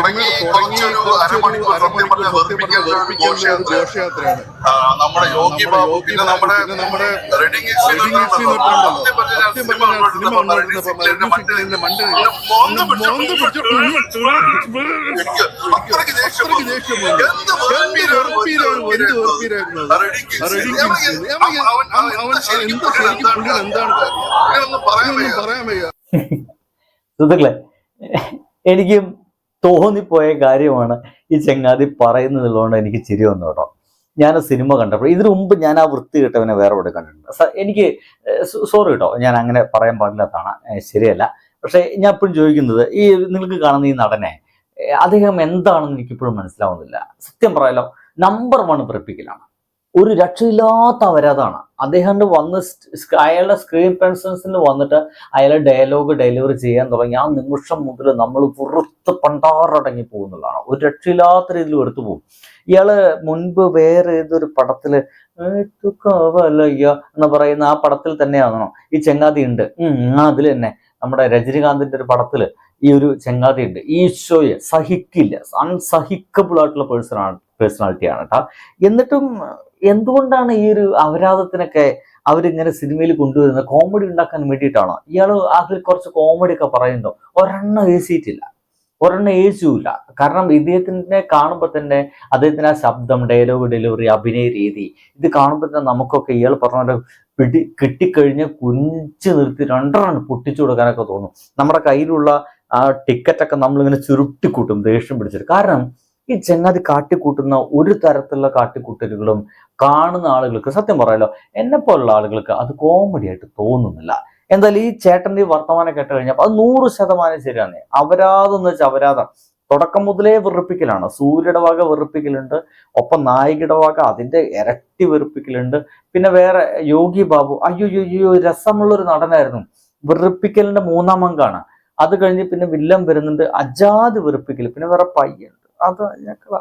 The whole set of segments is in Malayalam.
തുടങ്ങി കുറച്ചൊരു അരമണിക്കൂർ സത്യം പറഞ്ഞ വെറുപ്പിക്കലിന്റെ ഒരു ഘോഷയാത്രയാണ് നമ്മുടെ യോഗി ബാബു പിന്നെ നമ്മുടെ റെഡിങ് സുഹൃത്തുക്കളെ, എനിക്കും തോന്നിപ്പോയ കാര്യമാണ് ഈ ചങ്ങാതി പറയുന്നതുള്ളതുകൊണ്ട് എനിക്ക് ചിരി വന്നു കേട്ടോ. ഞാൻ സിനിമ കണ്ടപ്പോൾ ഇതിനു മുമ്പ് ഞാൻ ആ വൃത്തി കിട്ടവനെ വേറെ ഇവിടെ കണ്ടിട്ടുണ്ട്. എനിക്ക് സോറി കേട്ടോ, ഞാൻ അങ്ങനെ പറയാൻ പാടില്ലാത്തതാണ്, ശരിയല്ല. പക്ഷെ ഞാൻ എപ്പോഴും ചോദിക്കുന്നത്, ഈ നിങ്ങൾക്ക് കാണുന്ന ഈ നടനെ അദ്ദേഹം എന്താണെന്ന് എനിക്കിപ്പോഴും മനസ്സിലാവുന്നില്ല. സത്യം പറയാലോ, നമ്പർ 1 വെറുപ്പിക്കലാണ്. ഒരു രക്ഷയില്ലാത്ത അവരാതാണ് അദ്ദേഹം വന്ന് അയാളുടെ സ്ക്രീൻ പ്രസൻസിൽ വന്നിട്ട് അയാളെ ഡയലോഗ് ഡെലിവറി ചെയ്യാൻ തുടങ്ങി ആ നിമിഷം മുതൽ നമ്മൾ പുറത്ത് പണ്ടാറടങ്ങി പോകുന്നതാണ്. ഒരു രക്ഷയില്ലാത്ത രീതിയിൽ എടുത്തു പോകും. ഇയാള് മുൻപ് വേറെ ഏതൊരു പടത്തില് എന്ന് പറയുന്ന ആ പടത്തിൽ തന്നെയാണോ ഈ ചെങ്ങാതി ഉണ്ട്. അതിൽ തന്നെ നമ്മുടെ രജനികാന്തിന്റെ ഒരു പടത്തില് ഈ ഒരു ചെങ്ങാതി ഉണ്ട്. ഈശോയെ സഹിക്കില്ല, അൺസഹിക്കബിൾ ആയിട്ടുള്ള പേഴ്സണാലിറ്റിയാണ് കേട്ടോ. എന്നിട്ടും എന്തുകൊണ്ടാണ് ഈ ഒരു അപരാധത്തിനൊക്കെ അവരിങ്ങനെ സിനിമയിൽ കൊണ്ടുവരുന്നത്? കോമഡി ഉണ്ടാക്കാൻ വേണ്ടിയിട്ടാണോ? ഇയാൾ അതിൽ കുറച്ച് കോമഡി ഒക്കെ പറയുന്നുണ്ടോ? ഒരെണ്ണം ഏസിയിട്ടില്ല, ഒരെണ്ണം ഏച്ചുമില്ല. കാരണം ഇദ്ദേഹത്തിനെ കാണുമ്പോൾ തന്നെ അദ്ദേഹത്തിന് ആ ശബ്ദം, ഡയലോഗ് ഡെലിവറി, അഭിനയ രീതി ഇത് കാണുമ്പോൾ തന്നെ നമുക്കൊക്കെ ഇയാൾ പറഞ്ഞ കിട്ടിക്കഴിഞ്ഞ് കുഞ്ചു നിർത്തി 2 റൺ പൊട്ടിച്ചു കൊടുക്കാനൊക്കെ തോന്നും. നമ്മുടെ കയ്യിലുള്ള ആ ടിക്കറ്റൊക്കെ നമ്മളിങ്ങനെ ചുരുട്ടിക്കൂട്ടും ദേഷ്യം പിടിച്ചിട്ട്. കാരണം ഈ ചങ്ങാതി കാട്ടിക്കൂട്ടുന്ന ഒരു തരത്തിലുള്ള കാട്ടിക്കൂട്ടലുകളും കാണുന്ന ആളുകൾക്ക്, സത്യം പറയാലോ എന്നെപ്പോലുള്ള ആളുകൾക്ക് അത് കോമഡി ആയിട്ട് തോന്നുന്നില്ല. എന്തായാലും ഈ ചേട്ടന്റെ വർത്തമാനം കേട്ട് കഴിഞ്ഞപ്പോൾ അത് 100% ശരിയാണ്. അപരാധം എന്ന് വെച്ചാൽ അപരാധം തുടക്കം മുതലേ വെറുപ്പിക്കലാണ്. സൂര്യയുടെ വക വെറുപ്പിക്കലുണ്ട്, ഒപ്പം നായികയുടെ വക അതിന്റെ ഇരട്ടി വെറുപ്പിക്കലുണ്ട്. പിന്നെ വേറെ യോഗി ബാബു, അയ്യോ രസമുള്ളൊരു നടനായിരുന്നു. വെറുപ്പിക്കലിന്റെ 3ാം അംഗമാണ്. അത് കഴിഞ്ഞ് പിന്നെ വില്ലൻ വരുന്നുണ്ട്, അജാത് വെറുപ്പിക്കൽ. പിന്നെ വേറെ പയ്യുണ്ട്, അത് ഞങ്ങള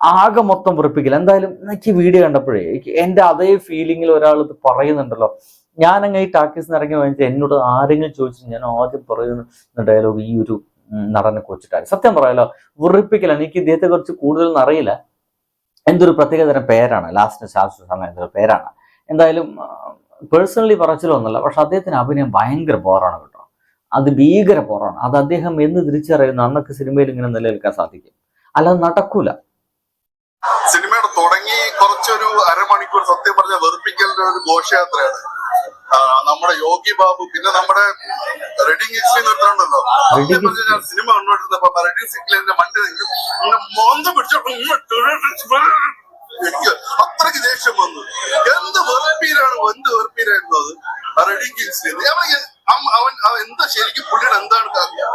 ആകെ മൊത്തം വെറുപ്പിക്കില്ല. എന്തായാലും എനിക്ക് വീഡിയോ കണ്ടപ്പോഴേ എന്റെ അതേ ഫീലിങ്ങിൽ ഒരാൾ ഇത് പറയുന്നുണ്ടല്ലോ. ഞാനങ്ങ് ഈ ടാക്കീസിന് ഇറങ്ങി വാങ്ങിച്ചാൽ എന്നോട് ആരെങ്കിലും ചോദിച്ചിട്ട് ഞാൻ ആദ്യം പറയുന്ന ഡയലോഗ് ഈ ഒരു നടനെ കുറിച്ചിട്ടാണ്. സത്യം പറയാലോ വെറുപ്പിക്കലാണ്. എനിക്ക് ഇദ്ദേഹത്തെ കുറിച്ച് കൂടുതലൊന്നും അറിയില്ല. എന്തൊരു പ്രത്യേകതരം പേരാണ്, ലാസ്റ്റ് ശാസ്ത്ര പേരാണ്. എന്തായാലും പേഴ്സണലി പറച്ചിലൊന്നുമല്ല, പക്ഷെ അദ്ദേഹത്തിന് അഭിനയം ഭയങ്കര ബോറാണ് കേട്ടോ. അത് ഭീകര ബോറാണ്. അത് അദ്ദേഹം എന്ന് തിരിച്ചറിയുന്ന അന്നൊക്കെ സിനിമയിൽ ഇങ്ങനെ നിലനിൽക്കാൻ സാധിക്കും, അല്ലാതെ നടക്കൂല. സിനിമയുടെ തുടങ്ങി കുറച്ചൊരു അരമണിക്കൂർ സത്യം പറഞ്ഞ വെറുപ്പിക്കലിന്റെ ഒരു ഘോഷയാത്രയാണ് നമ്മുടെ യോഗി ബാബു പിന്നെ നമ്മുടെ റെഡിങ് നിർത്തണ്ടല്ലോ. സത്യം പറഞ്ഞ ഞാൻ സിനിമ കണ്ടോണ്ടിരുന്നപ്പോ റെഡിങ് സിഗ്ലിന്റെ മണ്ടി മോന്ത പിടിച്ചോട്ട് എനിക്ക് അത്രയ്ക്ക് ദേഷ്യം വന്നു. എന്ത് വെറുപ്പീരായിരുന്നു അത് റെഡിങ് കിങ്സിൽ. അവൻ എന്താ ശരിക്കും പുള്ളിയുടെ എന്താണ് കാര്യം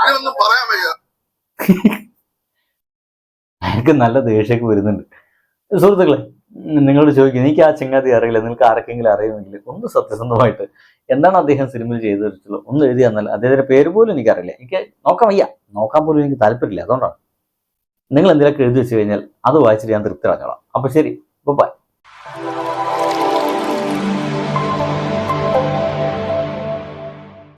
ഇങ്ങനൊന്നും പറയാൻ വയ്യ. എനിക്ക് നല്ല ദേഷ്യമൊക്കെ വരുന്നുണ്ട്. സുഹൃത്തുക്കളെ, നിങ്ങളോട് ചോദിക്കുന്നത്, എനിക്ക് ആ ചങ്ങാതി അറിയില്ല, നിങ്ങൾക്ക് ആർക്കെങ്കിലും അറിയുമെങ്കിൽ ഒന്ന് സത്യസന്ധമായിട്ട് എന്താണ് അദ്ദേഹം സിനിമയിൽ ചെയ്തു വെച്ചിട്ടുള്ളത് ഒന്ന് എഴുതി തന്നാൽ. അദ്ദേഹത്തിന്റെ പേര് പോലും എനിക്കറിയില്ല, എനിക്ക് നോക്കാൻ വയ്യ, നോക്കാൻ പോലും എനിക്ക് താല്പര്യമില്ല. അതുകൊണ്ടാണ്. നിങ്ങൾ എന്തെങ്കിലുമൊക്കെ എഴുതി വെച്ച് കഴിഞ്ഞാൽ അത് വായിച്ചിട്ട് ഞാൻ തൃപ്തി അടഞ്ഞോളാം. അപ്പൊ ശരി, ബൈ.